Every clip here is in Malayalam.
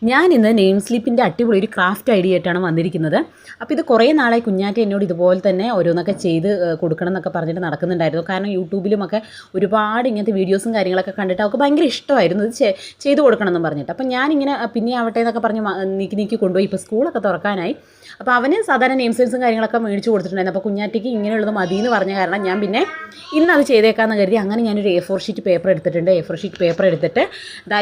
ഞാൻ ഇന്ന് നെയിം സ്ലിപ്പിൻ്റെ അടിപൊളി ഒരു ക്രാഫ്റ്റ് ഐഡിയ ആയിട്ടാണ് വന്നിരിക്കുന്നത്. അപ്പോൾ ഇത് കുറേ നാളായി കുഞ്ഞാറ്റ എന്നോട് ഇതുപോലെ തന്നെ ഓരോന്നൊക്കെ ചെയ്ത് കൊടുക്കണം എന്നൊക്കെ പറഞ്ഞിട്ട് നടക്കുന്നുണ്ടായിരുന്നു. കാരണം യൂട്യൂബിലുമൊക്കെ ഒരുപാട് ഇങ്ങനത്തെ വീഡിയോസും കാര്യങ്ങളൊക്കെ കണ്ടിട്ട് അവൾക്ക് ഭയങ്കര ഇഷ്ടമായിരുന്നു ഇത് ചെയ്ത് കൊടുക്കണം എന്ന് പറഞ്ഞിട്ട്. അപ്പോൾ ഞാനിങ്ങനെ പിന്നെ ആവട്ടെ എന്നൊക്കെ പറഞ്ഞ് നീക്കി കൊണ്ടുപോയി. ഇപ്പോൾ സ്കൂളൊക്കെ തുറക്കാനായി. അപ്പോൾ അവന് സാധാരണ നെയിം സ്ലിപ്സും കാര്യങ്ങളൊക്കെ മേടിച്ച് കൊടുത്തിട്ടുണ്ടായിരുന്നു. അപ്പോൾ കുഞ്ഞാറ്റയ്ക്ക് ഇങ്ങനെയുള്ളത് മതി എന്ന് പറഞ്ഞ കാരണം ഞാൻ പിന്നെ ഇന്ന് അത് ചെയ്തേക്കാമെന്ന് കരുതി അങ്ങനെ ഞാനൊരു A4 ഷീറ്റ് പേപ്പർ എടുത്തിട്ടുണ്ട്. A4 ഷീറ്റ് പേപ്പർ എടുത്തിട്ട്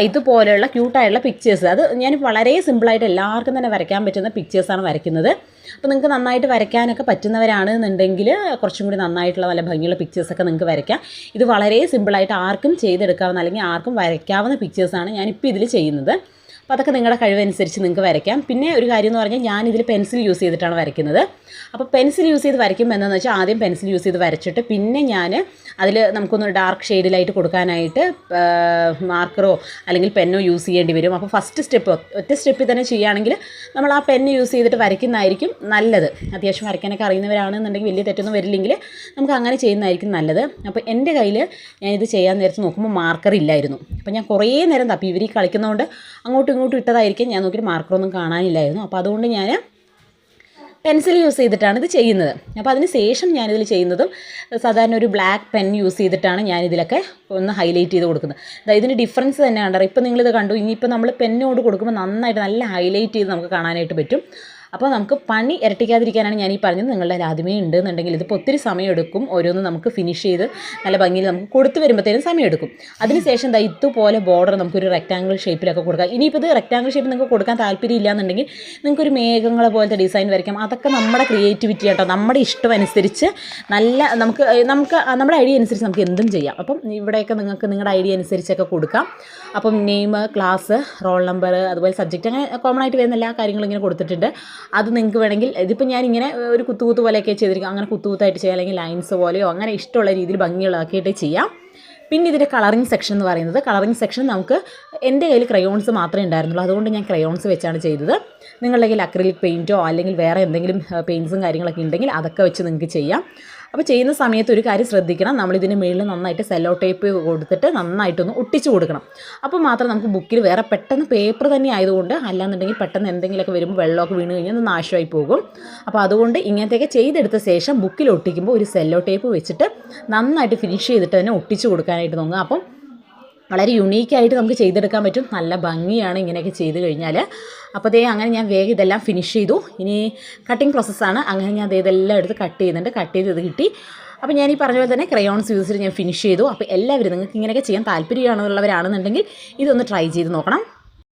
ഇതുപോലെയുള്ള ക്യൂട്ടായിട്ടുള്ള പിക്ചേഴ്സ്, അത് ഞാൻ വളരെ സിമ്പിളായിട്ട് എല്ലാവർക്കും തന്നെ വരയ്ക്കാൻ പറ്റുന്ന പിക്ചേഴ്സാണ് വരയ്ക്കുന്നത്. അപ്പോൾ നിങ്ങൾക്ക് നന്നായിട്ട് വരയ്ക്കാനൊക്കെ പറ്റുന്നവരാണെന്നുണ്ടെങ്കിൽ കുറച്ചും കൂടി നന്നായിട്ടുള്ള നല്ല ഭംഗിയുള്ള പിക്ചേഴ്സൊക്കെ നിങ്ങൾക്ക് വരയ്ക്കാം. ഇത് വളരെ സിമ്പിളായിട്ട് ആർക്കും ചെയ്തെടുക്കാവുന്ന അല്ലെങ്കിൽ ആർക്കും വരയ്ക്കാവുന്ന പിക്ചേഴ്സാണ് ഞാനിപ്പോൾ ഇതിൽ ചെയ്യുന്നത്. അപ്പോൾ അതൊക്കെ നിങ്ങളുടെ കഴിവനുസരിച്ച് നിങ്ങൾക്ക് വരയ്ക്കാം. പിന്നെ ഒരു കാര്യം എന്ന് പറഞ്ഞാൽ ഞാനിതിൽ പെൻസിൽ യൂസ് ചെയ്തിട്ടാണ് വരയ്ക്കുന്നത്. അപ്പോൾ പെൻസിൽ യൂസ് ചെയ്ത് വരയ്ക്കുമ്പോൾ എന്താണെന്ന് വെച്ചാൽ ആദ്യം പെൻസിൽ യൂസ് ചെയ്ത് വരച്ചിട്ട് പിന്നെ ഞാൻ അതിൽ നമുക്കൊന്ന് ഡാർക്ക് ഷെയ്ഡിലായിട്ട് കൊടുക്കാനായിട്ട് മാർക്കറോ അല്ലെങ്കിൽ പെന്നോ യൂസ് ചെയ്യേണ്ടി വരും. അപ്പോൾ ഫസ്റ്റ് സ്റ്റെപ്പ് ഒറ്റ സ്റ്റെപ്പിൽ തന്നെ ചെയ്യുകയാണെങ്കിൽ നമ്മൾ ആ പെന്ന് യൂസ് ചെയ്തിട്ട് വരയ്ക്കുന്നതായിരിക്കും നല്ലത്. അത്യാവശ്യം വരയ്ക്കാനൊക്കെ അറിയുന്നവരാണെന്നുണ്ടെങ്കിൽ വലിയ തെറ്റൊന്നും വരില്ലെങ്കിൽ നമുക്ക് അങ്ങനെ ചെയ്യുന്നതായിരിക്കും നല്ലത്. അപ്പോൾ എൻ്റെ കയ്യിൽ ഞാനിത് ചെയ്യാൻ നേരത്ത് നോക്കുമ്പോൾ മാർക്കർ ഇല്ലായിരുന്നു. അപ്പോൾ ഞാൻ കുറേ നേരം തപ്പി. ഇവർ കളിക്കുന്നതുകൊണ്ട് അങ്ങോട്ടും ഇങ്ങോട്ടും ഇട്ടതായിരിക്കും. ഞാൻ നോക്കിയിട്ട് മാർക്കറൊന്നും കാണാനില്ലായിരുന്നു. അപ്പോൾ അതുകൊണ്ട് ഞാൻ പെൻസിൽ യൂസ് ചെയ്തിട്ടാണ് ഇത് ചെയ്യുന്നത്. അപ്പോൾ അതിന് ശേഷം ഞാനിതിൽ ചെയ്യുന്നതും സാധാരണ ഒരു ബ്ലാക്ക് പെൻ യൂസ് ചെയ്തിട്ടാണ് ഞാനിതിലൊക്കെ ഒന്ന് ഹൈലൈറ്റ് ചെയ്ത് കൊടുക്കുന്നത്. അതായത് ഇതിന് ഡിഫറൻസ് തന്നെ കണ്ടോ. ഇപ്പോൾ നിങ്ങളിത് കണ്ടു. ഇനിയിപ്പോൾ നമ്മൾ പെന്നോട് കൊടുക്കുമ്പോൾ നന്നായിട്ട് നല്ല ഹൈലൈറ്റ് ചെയ്ത് നമുക്ക് കാണാനായിട്ട് പറ്റും. അപ്പോൾ നമുക്ക് പണി ഇരട്ടിക്കാതിരിക്കാനാണ് ഞാൻ ഈ പറഞ്ഞത്. നിങ്ങളുടെ ആദ്യമേ ഉണ്ടെന്നുണ്ടെങ്കിൽ ഇതിപ്പോൾ ഒത്തിരി സമയമെടുക്കും. ഓരോന്നും നമുക്ക് ഫിനിഷ് ചെയ്ത് നല്ല ഭംഗിയിൽ നമുക്ക് കൊടുത്തു വരുമ്പോഴത്തേനും സമയമെടുക്കും. അതിനുശേഷം ഇതുപോലെ ബോർഡർ നമുക്കൊരു റെക്റ്റാങ്കിൾ ഷേപ്പിലൊക്കെ കൊടുക്കാം. ഇനിയിപ്പോൾ ഇത് റെക്റ്റാങ്കിൾ ഷേപ്പ് നിങ്ങൾക്ക് കൊടുക്കാൻ താല്പര്യം ഇല്ലയെന്നുണ്ടെങ്കിൽ നിങ്ങൾക്കൊരു മേഘങ്ങളെ പോലത്തെ ഡിസൈൻ വരയ്ക്കാം. അതൊക്കെ നമ്മുടെ ക്രിയേറ്റിവിറ്റി കേട്ടോ. നമ്മുടെ ഇഷ്ടം അനുസരിച്ച് നല്ല നമുക്ക് നമ്മുടെ ഐഡിയ അനുസരിച്ച് നമുക്ക് എന്തും ചെയ്യാം. അപ്പം ഇവിടെയൊക്കെ നിങ്ങൾക്ക് നിങ്ങളുടെ ഐഡിയ അനുസരിച്ചൊക്കെ കൊടുക്കാം. അപ്പം നെയിം, ക്ലാസ്, റോൾ നമ്പർ, അതുപോലെ സബ്ജക്റ്റ്, അങ്ങനെ കോമൺ ആയിട്ട് വരുന്ന എല്ലാ കാര്യങ്ങളും ഇങ്ങനെ കൊടുത്തിട്ടുണ്ട്. അത് നിങ്ങൾക്ക് വേണമെങ്കിൽ ഇതിപ്പോൾ ഞാനിങ്ങനെ ഒരു കുത്തുകുത്ത് പോലെയൊക്കെ ചെയ്തിരിക്കും. അങ്ങനെ കുത്തുകുത്തായിട്ട് ചെയ്യാം, അല്ലെങ്കിൽ ലൈൻസ് പോലെയോ അങ്ങനെ ഇഷ്ടമുള്ള രീതിയിൽ ഭംഗിയുള്ളതാക്കിയിട്ട് ചെയ്യാം. പിന്നെ ഇതിൻ്റെ കളറിങ് സെക്ഷൻ എന്ന് പറയുന്നത്, കളറിങ് സെക്ഷൻ നമുക്ക് എൻ്റെ കയ്യിൽ ക്രയോൺസ് മാത്രമേ ഉണ്ടായിരുന്നുള്ളൂ. അതുകൊണ്ട് ഞാൻ ക്രയോൺസ് വെച്ചാണ് ചെയ്തത്. നിങ്ങളുടെ കയ്യിൽ അക്രിലിക് പെയിൻറ്റോ അല്ലെങ്കിൽ വേറെ എന്തെങ്കിലും പെയിൻറ്റ്സും കാര്യങ്ങളൊക്കെ ഉണ്ടെങ്കിൽ അതൊക്കെ വെച്ച് നിങ്ങൾക്ക് ചെയ്യാം. അപ്പോൾ ചെയ്യുന്ന സമയത്ത് ഒരു കാര്യം ശ്രദ്ധിക്കണം. നമ്മളിതിന് മുകളിൽ നന്നായിട്ട് സെല്ലോ ടേപ്പ് കൊടുത്തിട്ട് നന്നായിട്ടൊന്ന് ഒട്ടിച്ച് കൊടുക്കണം. അപ്പോൾ മാത്രം നമുക്ക് ബുക്കിൽ വേറെ പെട്ടെന്ന് പേപ്പർ തന്നെ ആയതുകൊണ്ട്, അല്ലാന്നുണ്ടെങ്കിൽ പെട്ടെന്ന് എന്തെങ്കിലുമൊക്കെ വരുമ്പോൾ വെള്ളമൊക്കെ വീണ് കഴിഞ്ഞാൽ ഒന്ന് നാശമായി പോകും. അപ്പോൾ അതുകൊണ്ട് ഇങ്ങനത്തെയൊക്കെ ചെയ്തെടുത്ത ശേഷം ബുക്കിൽ ഒട്ടിക്കുമ്പോൾ ഒരു സെല്ലോ ടേപ്പ് വെച്ചിട്ട് നന്നായിട്ട് ഫിനിഷ് ചെയ്തിട്ട് തന്നെ ഒട്ടിച്ച് കൊടുക്കാനായിട്ട് നോക്കുക. അപ്പം വളരെ യുണീക്കായിട്ട് നമുക്ക് ചെയ്തെടുക്കാൻ പറ്റും. നല്ല ഭംഗിയാണ് ഇങ്ങനെയൊക്കെ ചെയ്ത് കഴിഞ്ഞാൽ. അപ്പോൾ അങ്ങനെ ഞാൻ വേഗം ഇതെല്ലാം ഫിനിഷ് ചെയ്തു. ഇനി കട്ടിങ് പ്രോസസ്സാണ്. അങ്ങനെ ഞാൻ ഇതെല്ലാം എടുത്ത് കട്ട് ചെയ്യുന്നുണ്ട്. കട്ട് ചെയ്ത് ഇത് കിട്ടി. അപ്പോൾ ഞാൻ ഈ പറഞ്ഞ പോലെ തന്നെ ക്രയോൺസ് യൂസ് ചെയ്ത് ഞാൻ ഫിനിഷ് ചെയ്തു. അപ്പോൾ എല്ലാവരും നിങ്ങൾക്ക് ഇങ്ങനെയൊക്കെ ചെയ്യാൻ താല്പര്യമാണെന്നുള്ളവരാണെന്നുണ്ടെങ്കിൽ ഇതൊന്ന് ട്രൈ ചെയ്ത് നോക്കണം.